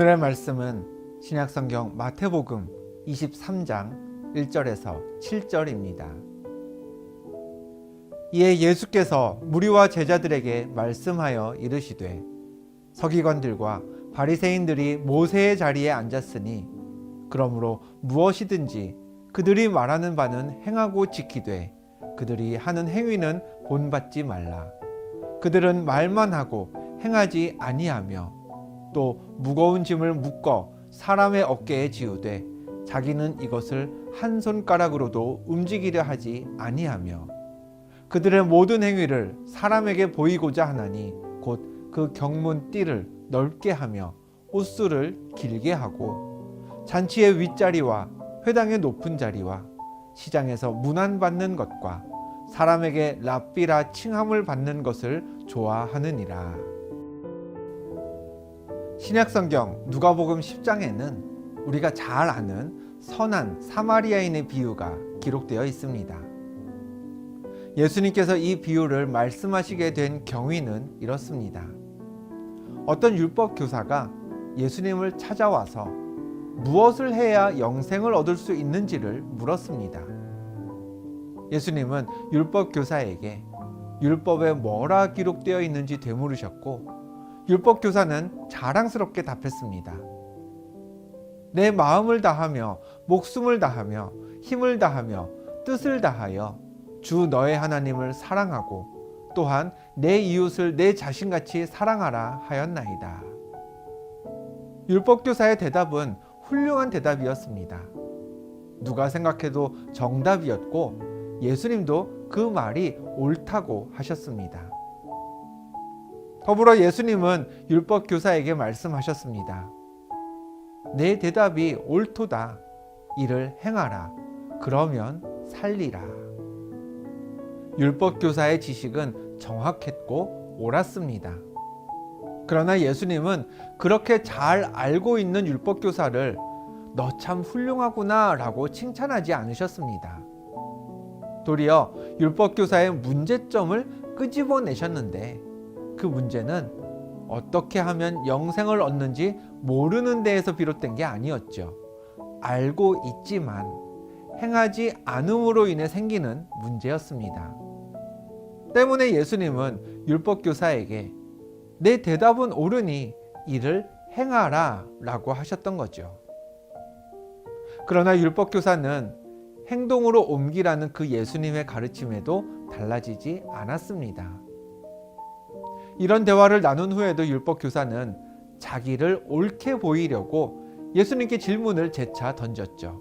오늘의 말씀은 신약성경 마태복음 23장 1절에서 7절입니다. 이에 예수께서 무리와 제자들에게 말씀하여 이르시되 서기관들과 바리새인들이 모세의 자리에 앉았으니 그러므로 무엇이든지 그들이 말하는 바는 행하고 지키되 그들이 하는 행위는 본받지 말라. 그들은 말만 하고 행하지 아니하며 또 무거운 짐을 묶어 사람의 어깨에 지우되 자기는 이것을 한 손가락으로도 움직이려 하지 아니하며 그들의 모든 행위를 사람에게 보이고자 하나니 곧 그 경문 띠를 넓게 하며 옷수를 길게 하고 잔치의 윗자리와 회당의 높은 자리와 시장에서 문안받는 것과 사람에게 랍비라 칭함을 받는 것을 좋아하느니라. 신약성경 누가복음 10장에는 우리가 잘 아는 선한 사마리아인의 비유가 기록되어 있습니다. 예수님께서 이 비유를 말씀하시게 된 경위는 이렇습니다. 어떤 율법 교사가 예수님을 찾아와서 무엇을 해야 영생을 얻을 수 있는지를 물었습니다. 예수님은 율법 교사에게 율법에 뭐라 기록되어 있는지 되물으셨고 율법 교사는 자랑스럽게 답했습니다. 내 마음을 다하며 목숨을 다하며 힘을 다하며 뜻을 다하여 주 너의 하나님을 사랑하고 또한 내 이웃을 내 자신같이 사랑하라 하였나이다. 율법 교사의 대답은 훌륭한 대답이었습니다. 누가 생각해도 정답이었고 예수님도 그 말이 옳다고 하셨습니다. 더불어 예수님은 율법 교사에게 말씀하셨습니다. 내 대답이 옳도다. 이를 행하라. 그러면 살리라. 율법 교사의 지식은 정확했고 옳았습니다. 그러나 예수님은 그렇게 잘 알고 있는 율법 교사를 너 참 훌륭하구나 라고 칭찬하지 않으셨습니다. 도리어 율법 교사의 문제점을 끄집어내셨는데 그 문제는 어떻게 하면 영생을 얻는지 모르는 데에서 비롯된 게 아니었죠. 알고 있지만 행하지 않음으로 인해 생기는 문제였습니다. 때문에 예수님은 율법 교사에게 내 대답은 옳으니 이를 행하라 라고 하셨던 거죠. 그러나 율법 교사는 행동으로 옮기라는 그 예수님의 가르침에도 달라지지 않았습니다. 이런 대화를 나눈 후에도 율법 교사는 자기를 옳게 보이려고 예수님께 질문을 재차 던졌죠.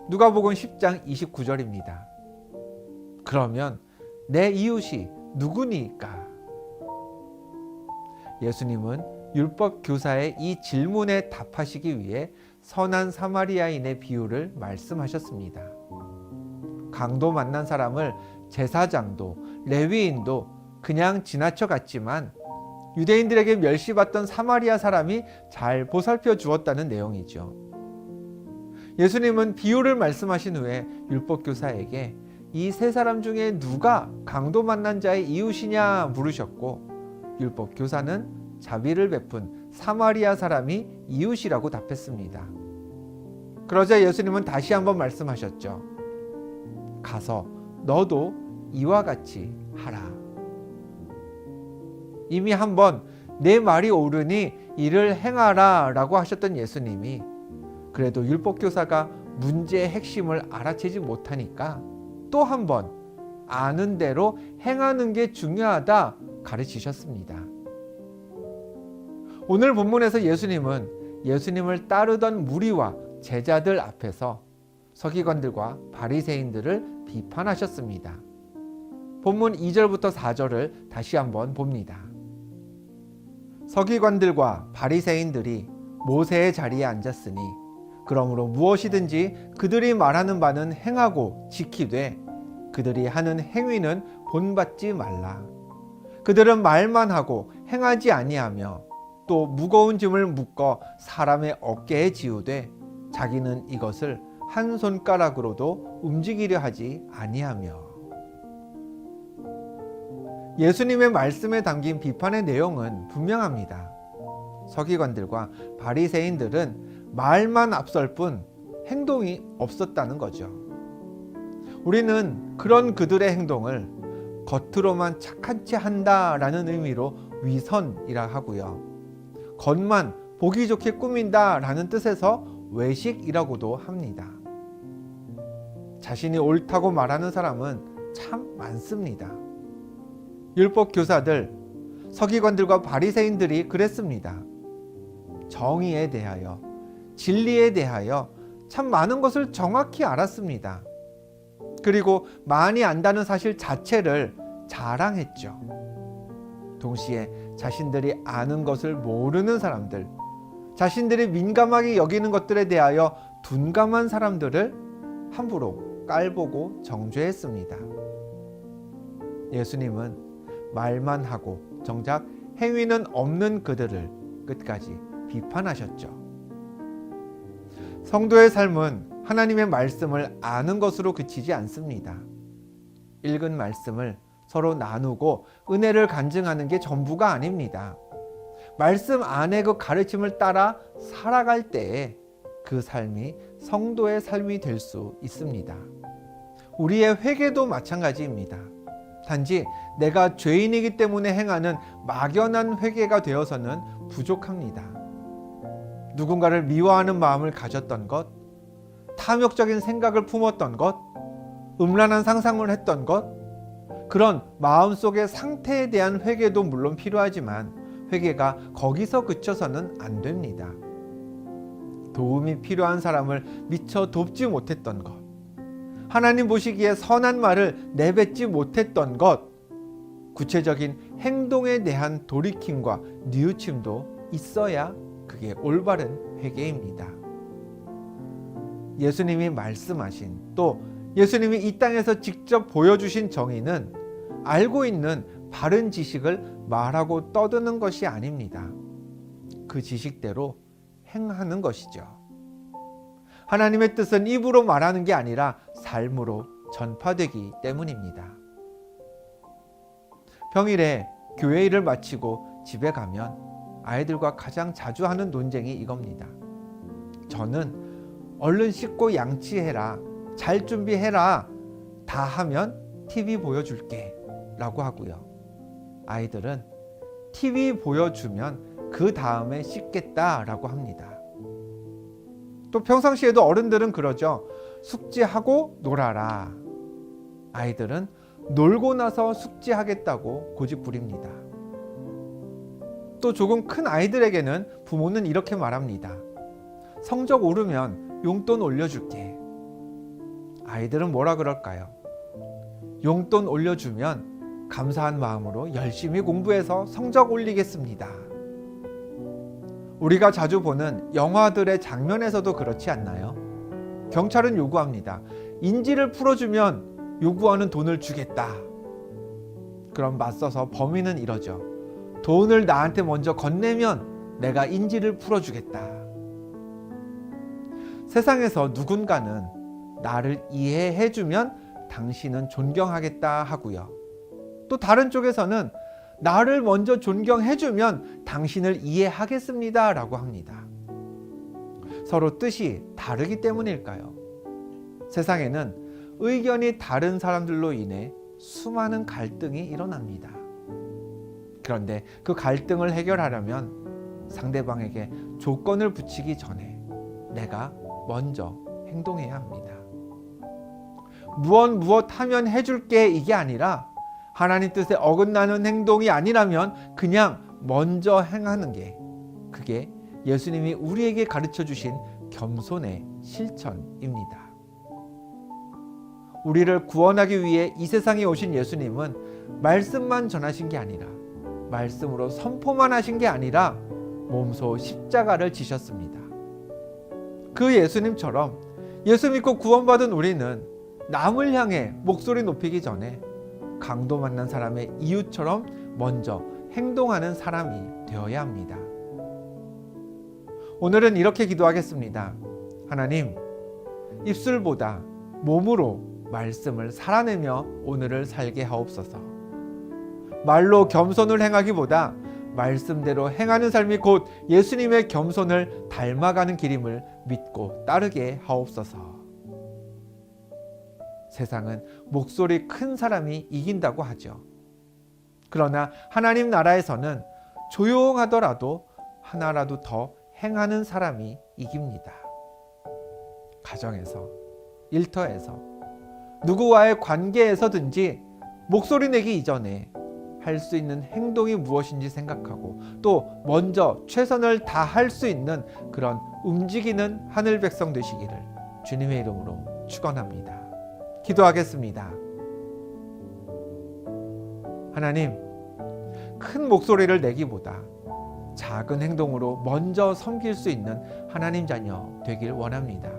누가복음 10장 29절입니다. 그러면 내 이웃이 누구니까? 예수님은 율법 교사의 이 질문에 답하시기 위해 선한 사마리아인의 비유를 말씀하셨습니다. 강도 만난 사람을 제사장도 레위인도 그냥 지나쳐 갔지만 유대인들에게 멸시받던 사마리아 사람이 잘 보살펴 주었다는 내용이죠. 예수님은 비유를 말씀하신 후에 율법 교사에게 이 세 사람 중에 누가 강도 만난 자의 이웃이냐 물으셨고 율법 교사는 자비를 베푼 사마리아 사람이 이웃이라고 답했습니다. 그러자 예수님은 다시 한번 말씀하셨죠. 가서 너도 이와 같이 하라. 이미 한번 내 말이 옳으니 이를 행하라 라고 하셨던 예수님이 그래도 율법 교사가 문제의 핵심을 알아채지 못하니까 또 한번 아는 대로 행하는 게 중요하다 가르치셨습니다. 오늘 본문에서 예수님은 예수님을 따르던 무리와 제자들 앞에서 서기관들과 바리새인들을 비판하셨습니다. 본문 2절부터 4절을 다시 한번 봅니다. 서기관들과 바리새인들이 모세의 자리에 앉았으니 그러므로 무엇이든지 그들이 말하는 바는 행하고 지키되 그들이 하는 행위는 본받지 말라. 그들은 말만 하고 행하지 아니하며 또 무거운 짐을 묶어 사람의 어깨에 지우되 자기는 이것을 한 손가락으로도 움직이려 하지 아니하며. 예수님의 말씀에 담긴 비판의 내용은 분명합니다. 서기관들과 바리새인들은 말만 앞설 뿐 행동이 없었다는 거죠. 우리는 그런 그들의 행동을 겉으로만 착한 체 한다라는 의미로 위선이라 하고요. 겉만 보기 좋게 꾸민다라는 뜻에서 외식이라고도 합니다. 자신이 옳다고 말하는 사람은 참 많습니다. 율법 교사들, 서기관들과 바리새인들이 그랬습니다. 정의에 대하여, 진리에 대하여 참 많은 것을 정확히 알았습니다. 그리고 많이 안다는 사실 자체를 자랑했죠. 동시에 자신들이 아는 것을 모르는 사람들, 자신들이 민감하게 여기는 것들에 대하여 둔감한 사람들을 함부로 깔보고 정죄했습니다. 예수님은 말만 하고 정작 행위는 없는 그들을 끝까지 비판하셨죠. 성도의 삶은 하나님의 말씀을 아는 것으로 그치지 않습니다. 읽은 말씀을 서로 나누고 은혜를 간증하는 게 전부가 아닙니다. 말씀 안에 그 가르침을 따라 살아갈 때에 그 삶이 성도의 삶이 될 수 있습니다. 우리의 회개도 마찬가지입니다. 단지 내가 죄인이기 때문에 행하는 막연한 회개가 되어서는 부족합니다. 누군가를 미워하는 마음을 가졌던 것, 탐욕적인 생각을 품었던 것, 음란한 상상을 했던 것, 그런 마음속의 상태에 대한 회개도 물론 필요하지만 회개가 거기서 그쳐서는 안 됩니다. 도움이 필요한 사람을 미처 돕지 못했던 것, 하나님 보시기에 선한 말을 내뱉지 못했던 것, 구체적인 행동에 대한 돌이킴과 뉘우침도 있어야 그게 올바른 회개입니다. 예수님이 말씀하신, 또 예수님이 이 땅에서 직접 보여주신 정의는 알고 있는 바른 지식을 말하고 떠드는 것이 아닙니다. 그 지식대로 행하는 것이죠. 하나님의 뜻은 입으로 말하는 게 아니라 삶으로 전파되기 때문입니다. 평일에 교회 일을 마치고 집에 가면 아이들과 가장 자주 하는 논쟁이 이겁니다. 저는 얼른 씻고 양치해라, 잘 준비해라, 다 하면 TV 보여줄게 라고 하고요. 아이들은 TV 보여주면 그 다음에 씻겠다 라고 합니다. 또 평상시에도 어른들은 그러죠. 숙제하고 놀아라. 아이들은 놀고 나서 숙제하겠다고 고집 부립니다. 또 조금 큰 아이들에게는 부모는 이렇게 말합니다. 성적 오르면 용돈 올려줄게. 아이들은 뭐라 그럴까요? 용돈 올려주면 감사한 마음으로 열심히 공부해서 성적 올리겠습니다. 우리가 자주 보는 영화들의 장면에서도 그렇지 않나요? 경찰은 요구합니다. 인지를 풀어주면 요구하는 돈을 주겠다. 그럼 맞서서 범인은 이러죠. 돈을 나한테 먼저 건네면 내가 인지를 풀어주겠다. 세상에서 누군가는 나를 이해해주면 당신은 존경하겠다 하고요. 또 다른 쪽에서는 나를 먼저 존경해주면 당신을 이해하겠습니다 라고 합니다. 서로 뜻이 다르기 때문일까요? 세상에는 의견이 다른 사람들로 인해 수많은 갈등이 일어납니다. 그런데 그 갈등을 해결하려면 상대방에게 조건을 붙이기 전에 내가 먼저 행동해야 합니다. 무엇 하면 해줄게 이게 아니라 하나님 뜻에 어긋나는 행동이 아니라면 그냥 먼저 행하는 게, 그게 예수님이 우리에게 가르쳐 주신 겸손의 실천입니다. 우리를 구원하기 위해 이 세상에 오신 예수님은 말씀만 전하신 게 아니라, 말씀으로 선포만 하신 게 아니라 몸소 십자가를 지셨습니다. 그 예수님처럼 예수 믿고 구원받은 우리는 남을 향해 목소리 높이기 전에 강도 만난 사람의 이웃처럼 먼저 행동하는 사람이 되어야 합니다. 오늘은 이렇게 기도하겠습니다. 하나님, 입술보다 몸으로 말씀을 살아내며 오늘을 살게 하옵소서. 말로 겸손을 행하기보다 말씀대로 행하는 삶이 곧 예수님의 겸손을 닮아가는 길임을 믿고 따르게 하옵소서. 세상은 목소리 큰 사람이 이긴다고 하죠. 그러나 하나님 나라에서는 조용하더라도 하나라도 더 행하는 사람이 이깁니다. 가정에서, 일터에서, 누구와의 관계에서든지 목소리 내기 이전에 할 수 있는 행동이 무엇인지 생각하고 또 먼저 최선을 다할 수 있는 그런 움직이는 하늘 백성 되시기를 주님의 이름으로 축원합니다. 기도하겠습니다. 하나님, 큰 목소리를 내기보다 작은 행동으로 먼저 섬길 수 있는 하나님 자녀 되길 원합니다.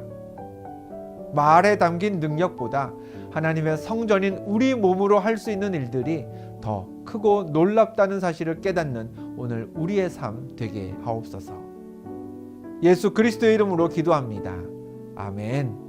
말에 담긴 능력보다 하나님의 성전인 우리 몸으로 할 수 있는 일들이 더 크고 놀랍다는 사실을 깨닫는 오늘 우리의 삶 되게 하옵소서. 예수 그리스도의 이름으로 기도합니다. 아멘.